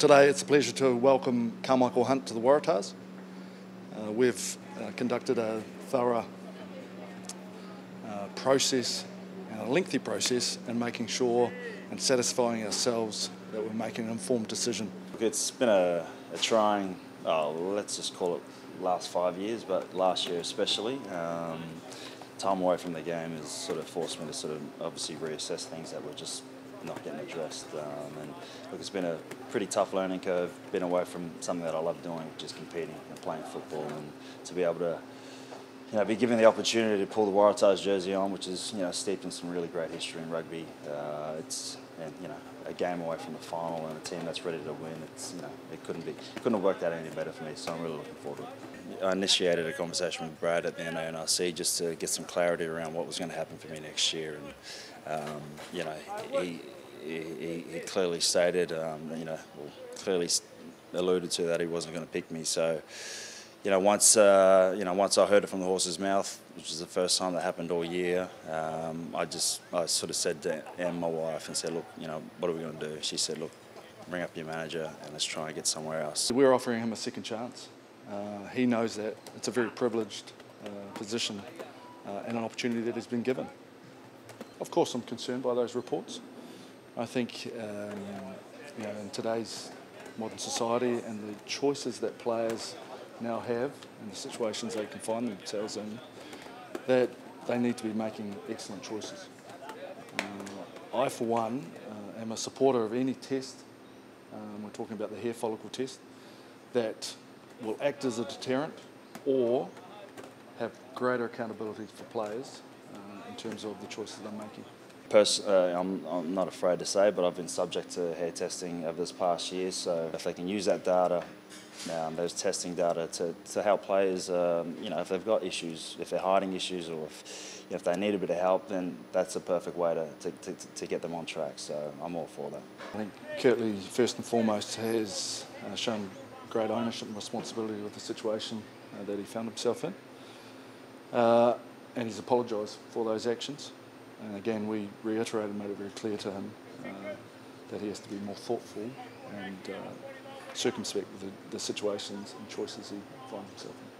Today it's a pleasure to welcome Karmichael Hunt to the Waratahs. We've conducted a thorough process, a lengthy process, in making sure and satisfying ourselves that we're making an informed decision. It's been a trying, let's just call it last 5 years, but last year especially. Time away from the game has sort of forced me to sort of obviously reassess things that were just not getting addressed. And look, it's been a pretty tough learning curve, been away from something that I love doing, just competing and playing football, and to be able to be given the opportunity to pull the Waratahs jersey on, which is steeped in some really great history in rugby. It's a game away from the final and a team that's ready to win. It couldn't have worked out any better for me. So I'm really looking forward to it. I initiated a conversation with Brad at the NRC just to get some clarity around what was going to happen for me next year, and he clearly stated, clearly alluded to that he wasn't going to pick me. So. Once I heard it from the horse's mouth, which is the first time that happened all year, I sort of said to Em, my wife, and said, look, what are we going to do? She said, look, bring up your manager and let's try and get somewhere else. We're offering him a second chance. He knows that. It's a very privileged position and an opportunity that has been given. Of course, I'm concerned by those reports. I think in today's modern society and the choices that players now have and the situations they can find themselves in, that they need to be making excellent choices. I, for one, am a supporter of any test, we're talking about the hair follicle test, that will act as a deterrent or have greater accountability for players in terms of the choices they're making. I'm not afraid to say, but I've been subject to hair testing over this past year, so if they can use that data, those testing data to help players, if they've got issues, if they're hiding issues, or if they need a bit of help, then that's a perfect way to get them on track, so I'm all for that. I think Kirtley, first and foremost, has shown great ownership and responsibility with the situation that he found himself in, and he's apologised for those actions. And again, we reiterated and made it very clear to him that he has to be more thoughtful and circumspect with the situations and choices he finds himself in.